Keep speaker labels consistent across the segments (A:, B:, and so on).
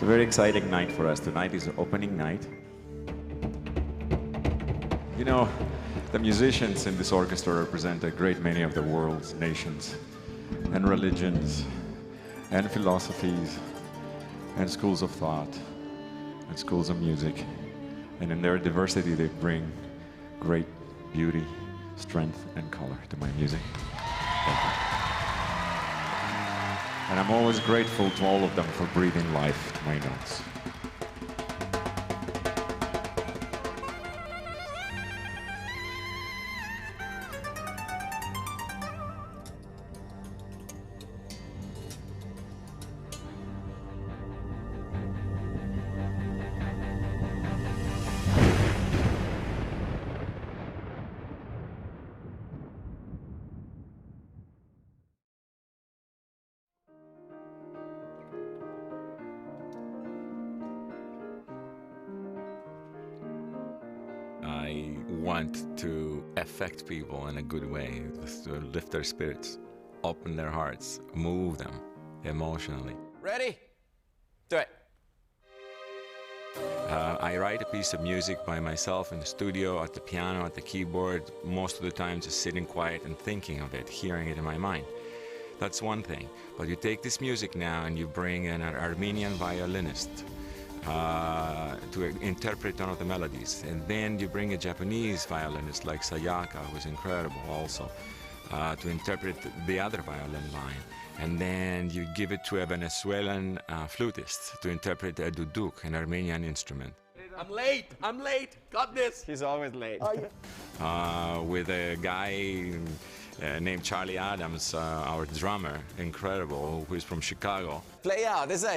A: a very exciting night for us. Tonight is the opening night. You know, the musicians in this orchestra represent a great many of the world's nations and religions and philosophies and schools of thought and schools of music. And in their diversity, they bring great beauty, strength, and color to my music. Thank you. And I'm always grateful to all of them for breathing life to my notes.
B: I want to affect people in a good way, just to lift their spirits, open their hearts, move them emotionally.
C: Ready? Do it.
B: I write a piece of music by myself in the studio, at the piano, at the keyboard, most of the time just sitting quiet and thinking of it, hearing it in my mind. That's one thing. But you take this music now and you bring in an Armenian violinist to interpret one of the melodies. And then you bring a Japanese violinist like Sayaka, who's incredible also, to interpret the other violin line. And then you give it to a Venezuelan flutist to interpret a duduk, an Armenian instrument.
C: I'm late, got this. He's always late.
B: With a guy named Charlie Adams, our drummer, incredible, who is from Chicago.
C: Play out, this is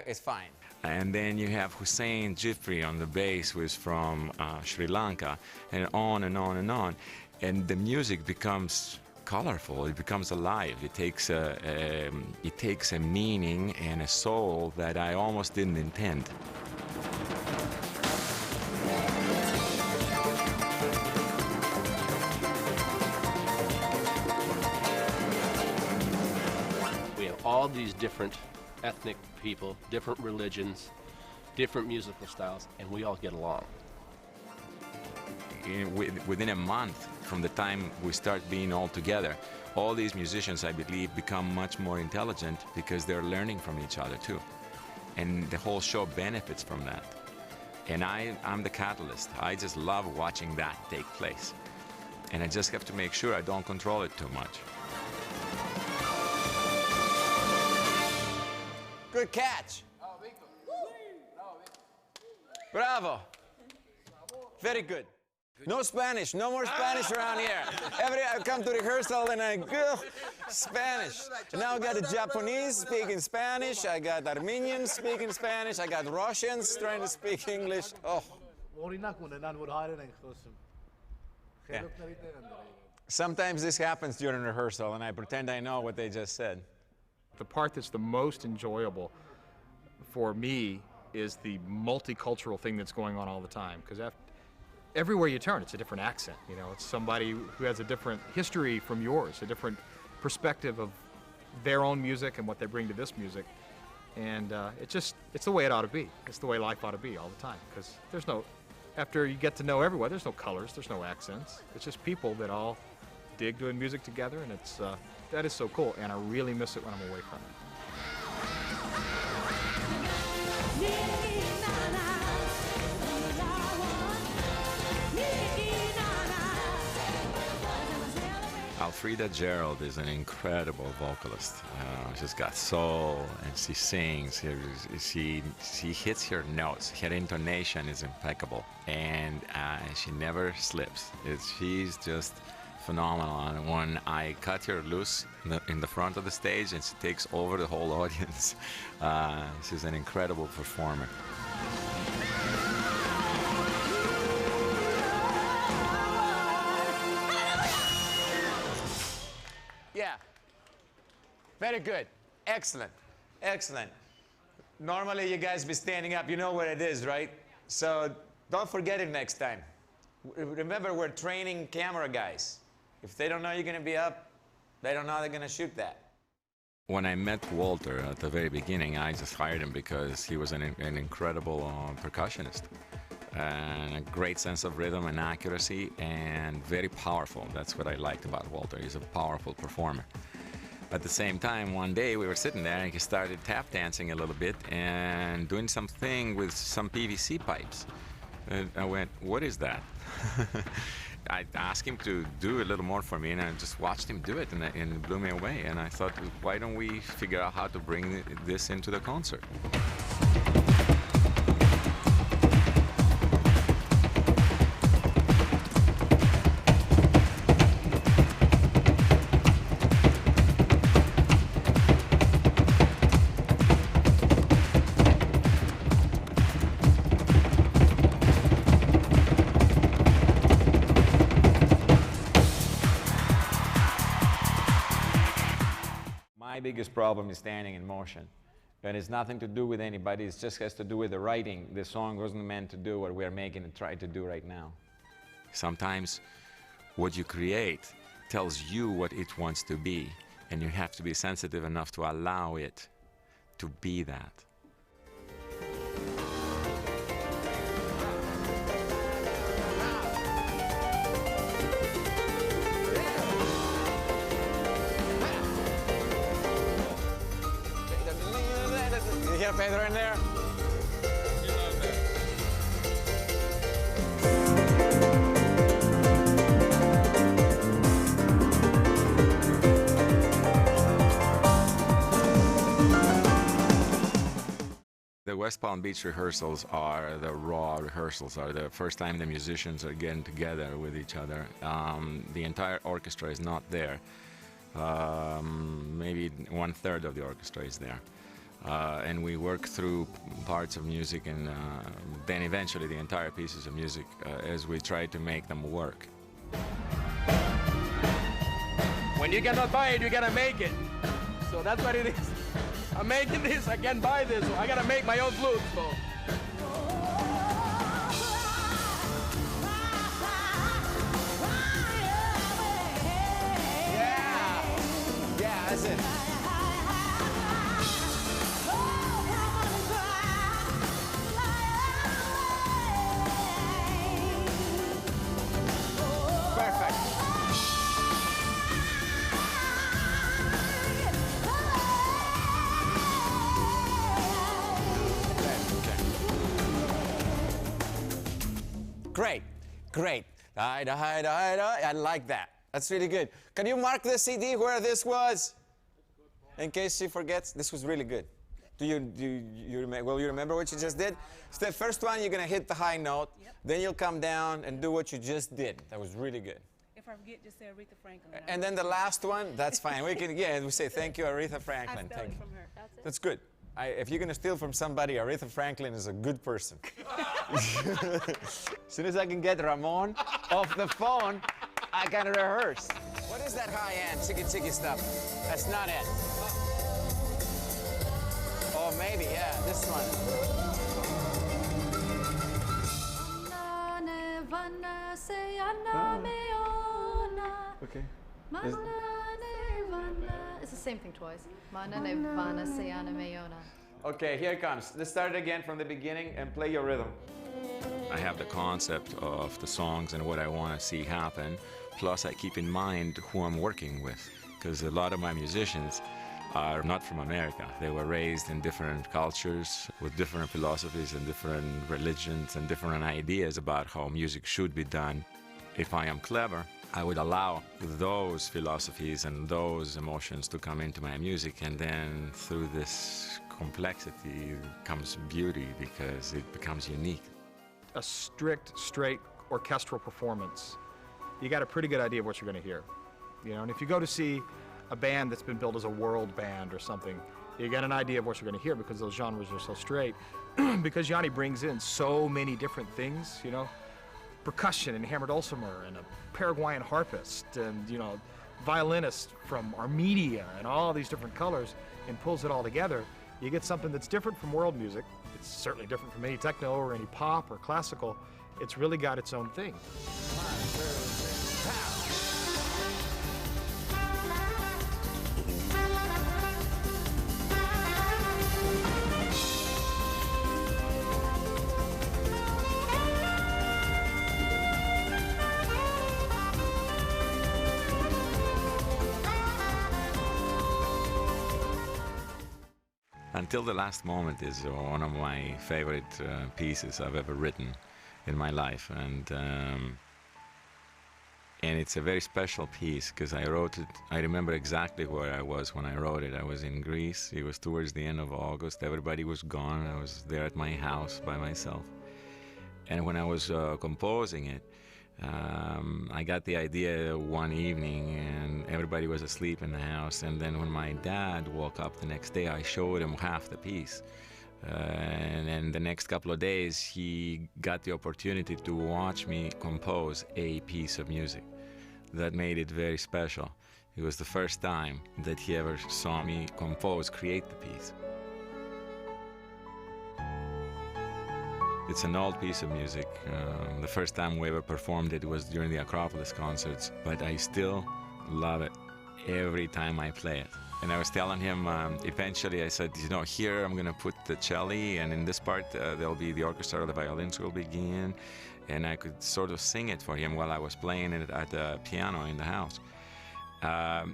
C: it's fine.
B: And then you have Hussein Jifri on the bass, who is from Sri Lanka, and on and on and on. And the music becomes colorful, it becomes alive. It takes a meaning and a soul that I almost didn't intend.
D: We have all these different ethnic people, different religions, different musical styles, and we all get along.
B: Within a month from the time we start being all together, all these musicians, I believe, become much more intelligent because they're learning from each other too. And the whole show benefits from that. And I'm the catalyst. I just love watching that take place. And I just have to make sure I don't control it too much.
C: Good catch. Bravo. Very good. No Spanish, no more Spanish around here. I come to rehearsal and I go Spanish. And now I got the Japanese speaking Spanish, I got Armenians speaking Spanish, I got Russians trying to speak English. Oh. Yeah. Sometimes this happens during rehearsal and I pretend I know what they just said.
E: The part that's the most enjoyable for me is the multicultural thing that's going on all the time. Because everywhere you turn, it's a different accent. You know, it's somebody who has a different history from yours, a different perspective of their own music and what they bring to this music. And it's the way it ought to be. It's the way life ought to be all the time. Because after you get to know everyone, there's no colors, there's no accents. It's just people that all dig doing music together, and that is so cool, and I really miss it when I'm away from it.
B: Alfreda Gerald is an incredible vocalist. She's got soul, and she sings. She hits her notes. Her intonation is impeccable, and she never slips. She's just phenomenal. And when I cut her loose in the front of the stage, and she takes over the whole audience, she's an incredible performer.
C: Yeah. Very good. Excellent. Excellent. Normally you guys be standing up. You know what it is, right? So don't forget it next time. Remember, we're training camera guys. If they don't know you're going to be up, they don't know they're going to shoot that.
B: When I met Walter at the very beginning, I just hired him because he was an incredible percussionist. And a great sense of rhythm and accuracy, and very powerful. That's what I liked about Walter. He's a powerful performer. At the same time, one day we were sitting there and he started tap dancing a little bit and doing something with some PVC pipes. And I went, what is that? I asked him to do a little more for me, and I just watched him do it, and it blew me away. And I thought, why don't we figure out how to bring this into the concert?
C: My biggest problem is standing in motion. And it's nothing to do with anybody, it just has to do with the writing. The song wasn't meant to do what we're making it try to do right now.
B: Sometimes what you create tells you what it wants to be, and you have to be sensitive enough to allow it to be that.
C: You hear Pedro in there?
B: The West Palm Beach rehearsals are the raw rehearsals, are the first time the musicians are getting together with each other. The entire orchestra is not there. Maybe 1/3 of the orchestra is there. And we work through parts of music, and then eventually the entire pieces of music as we try to make them work.
D: When you cannot buy it, you gotta make it. So that's what it is. I'm making this, I can't buy this, so I gotta make my own flute. So.
C: Yeah, that's it. Perfect. Great, great. I like that. That's really good. Can you mark the CD where this was? In case she forgets, this was really good. Will you remember what you just did? So the first one, you're going to hit the high note.
F: Yep.
C: Then you'll come down and do what you just did. That was really good.
F: If I forget, just say Aretha Franklin.
C: And then the last one, that's fine. We can, yeah, we say thank you, Aretha
F: I
C: Franklin.
F: stole
C: Thank
F: it
C: you.
F: from her. That's it.
C: That's good. If you're going to steal from somebody, Aretha Franklin is a good person. As soon as I can get Ramon off the phone, I can rehearse. What is that high-end chicky stuff? That's not it. Oh, maybe, yeah, this one.
A: Okay.
G: It's the same thing twice.
C: Okay, here it comes. Let's start it again from the beginning and play your rhythm.
B: I have the concept of the songs and what I want to see happen, plus I keep in mind who I'm working with, because a lot of my musicians are not from America. They were raised in different cultures with different philosophies and different religions and different ideas about how music should be done. If I am clever, I would allow those philosophies and those emotions to come into my music, and then through this complexity comes beauty because it becomes unique.
E: A strict, straight orchestral performance, you got a pretty good idea of what you're going to hear. You know, and if you go to see a band that's been built as a world band or something, you get an idea of what you're going to hear because those genres are so straight. Because Yanni brings in so many different things, you know, percussion and hammered dulcimer and a Paraguayan harpist and, you know, violinist from Armenia and all these different colors, and pulls it all together. You get something that's different from world music. It's certainly different from any techno or any pop or classical. It's really got its own thing.
B: Until the Last Moment is one of my favorite pieces I've ever written in my life, and it's a very special piece because I wrote it. I remember exactly where I was when I wrote it. I was in Greece. It was towards the end of August. Everybody was gone. I was there at my house by myself. And when I was composing it, I got the idea one evening, and everybody was asleep in the house. And then when my dad woke up the next day, I showed him half the piece. And then the next couple of days, he got the opportunity to watch me compose a piece of music. That made it very special. It was the first time that he ever saw me create the piece. It's an old piece of music. The first time we ever performed it was during the Acropolis concerts, but I still love it every time I play it. And I was telling him, eventually I said, you know, here I'm gonna put the cello, and in this part there'll be the orchestra, the violins will begin, and I could sort of sing it for him while I was playing it at the piano in the house.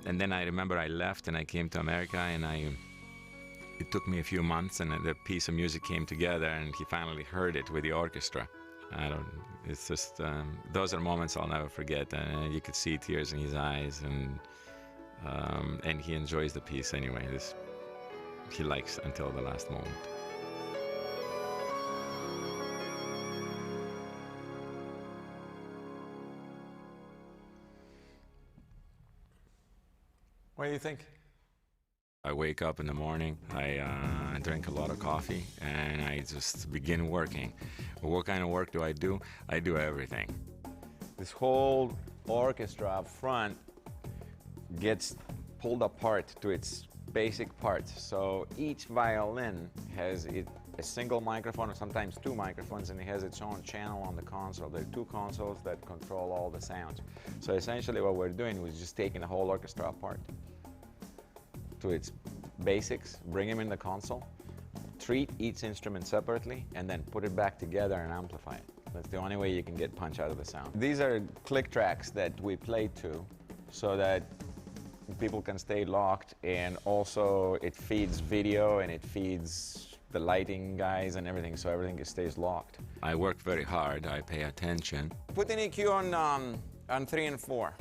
B: And then I remember I left and I came to America, and it took me a few months, and the piece of music came together, and he finally heard it with the orchestra. It's just, those are moments I'll never forget. You could see tears in his eyes, and he enjoys the piece anyway. He likes Until the Last Moment.
C: What do you think?
B: I wake up in the morning, I drink a lot of coffee, and I just begin working. What kind of work do? I do everything.
C: This whole orchestra up front gets pulled apart to its basic parts. So each violin has a single microphone, or sometimes two microphones, and it has its own channel on the console. There are two consoles that control all the sounds. So essentially what we're doing was just taking the whole orchestra apart to its basics, bring them in the console, treat each instrument separately, and then put it back together and amplify it. That's the only way you can get punch out of the sound. These are click tracks that we play to so that people can stay locked, and also it feeds video and it feeds the lighting guys and everything, so everything stays locked.
B: I work very hard, I pay attention.
C: Put an EQ on 3 and 4.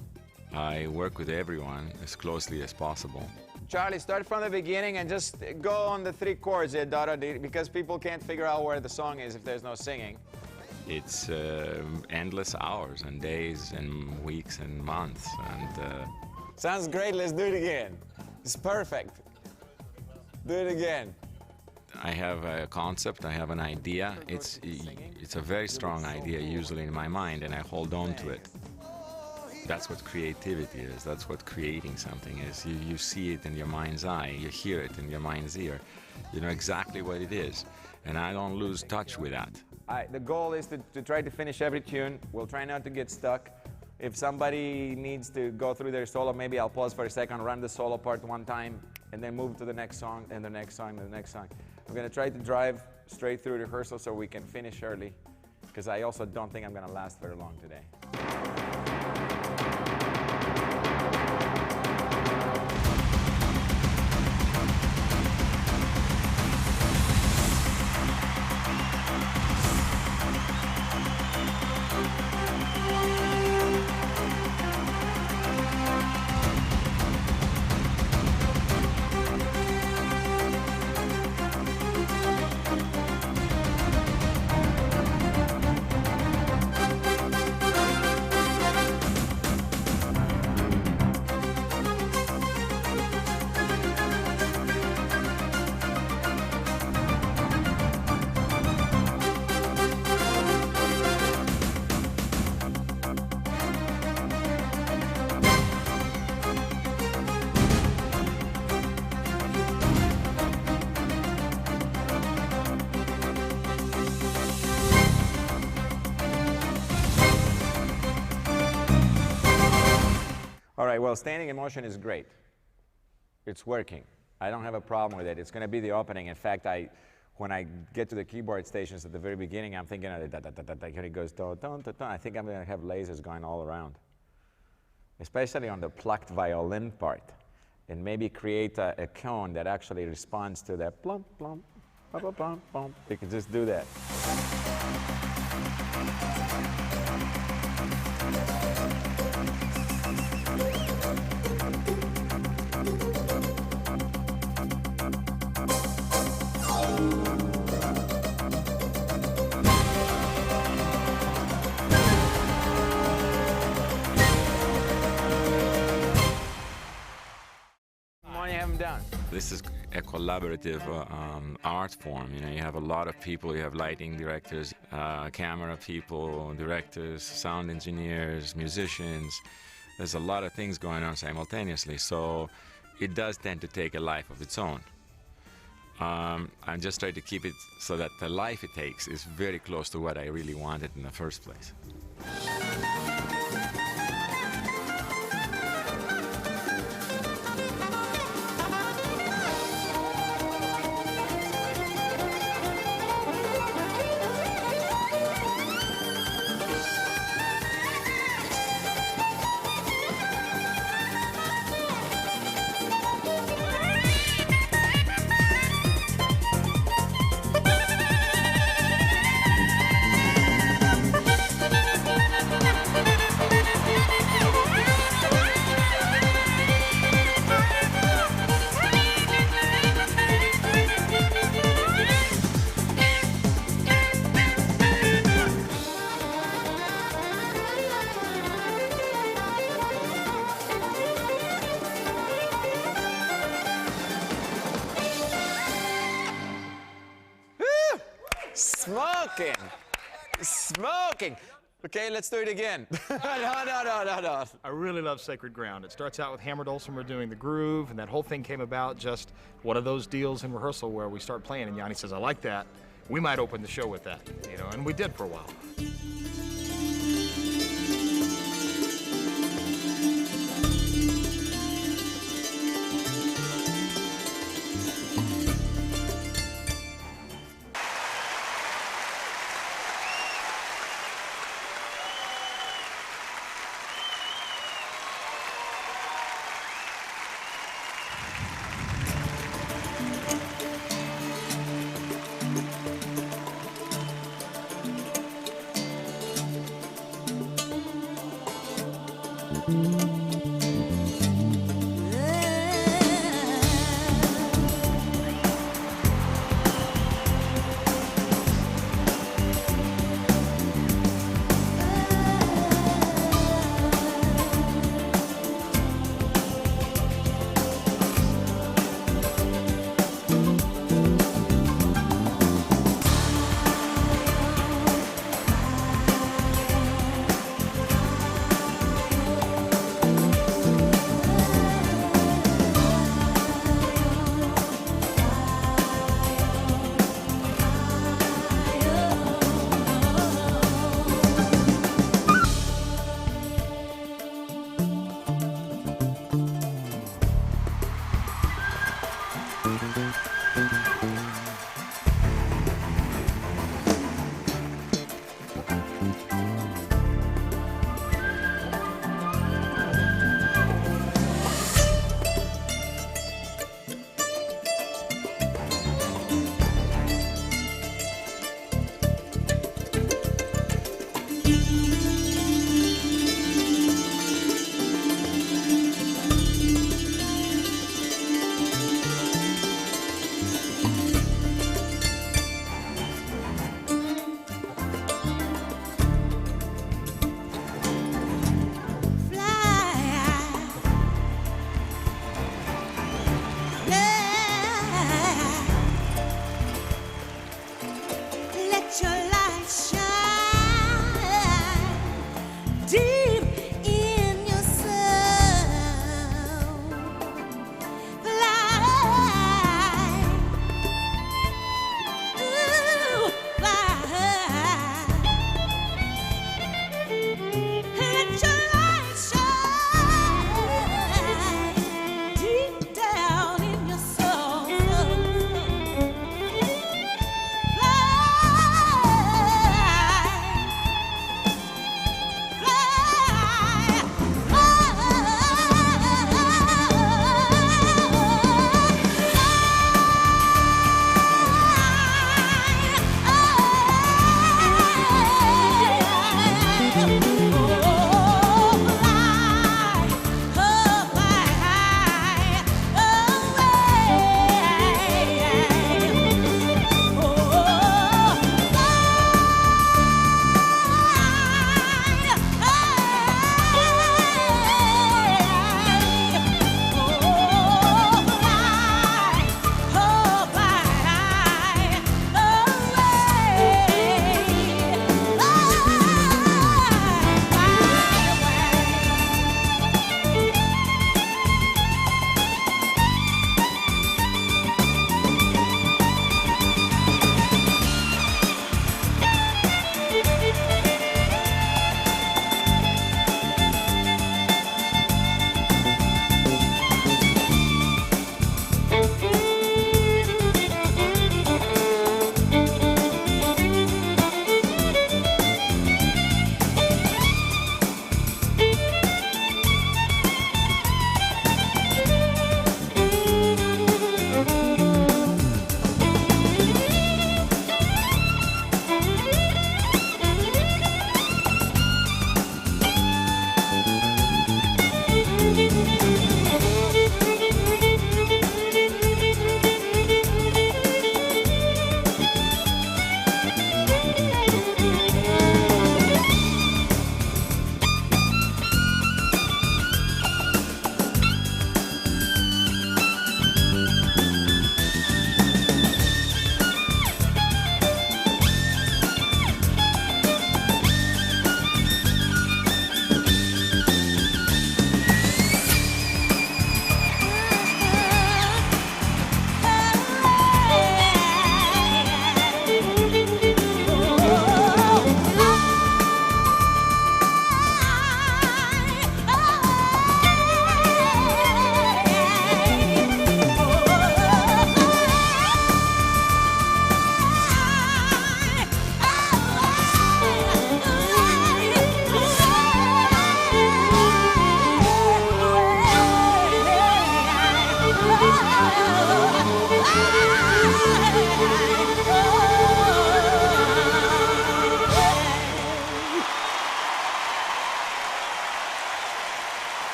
B: I work with everyone as closely as possible.
C: Charlie, start from the beginning and just go on the 3 chords there, because people can't figure out where the song is if there's no singing.
B: It's endless hours and days and weeks and months, and
C: sounds great. Let's do it again. It's perfect. Do it again.
B: I have a concept, I have an idea. It's a very strong idea usually in my mind, and I hold on to it. That's what creativity is. That's what creating something is. You see it in your mind's eye. You hear it in your mind's ear. You know exactly what it is. And I don't lose touch with that.
C: The goal is to try to finish every tune. We'll try not to get stuck. If somebody needs to go through their solo, maybe I'll pause for a second, run the solo part one time, and then move to the next song, and the next song, and the next song. I'm going to try to drive straight through rehearsal so we can finish early, because I also don't think I'm going to last very long today. All right, well, standing in motion is great. It's working. I don't have a problem with it. It's going to be the opening. In fact, when I get to the keyboard stations at the very beginning, I'm thinking, here it goes, da, da, da, da. I think I'm going to have lasers going all around, especially on the plucked violin part.
B: and maybe create a cone that actually responds to that plump, plump, plump, plump, plump. You can just do that. Down. This is a collaborative art form. You know, you have a lot of people. You have lighting directors, camera people, directors, sound engineers, musicians. There's a lot of things going on simultaneously. So it does tend to take a life of its own. I'm just trying to keep it so that the life it takes is very close to what I really wanted in the first place. Smoking! Smoking! Okay, let's do it again. No.
E: I really love Sacred Ground. It starts out with Hammer Dulcimer doing the groove, and that whole thing came about just one of those deals in rehearsal where we start playing, and Yanni says, I like that. We might open the show with that, you know, and we did for a while.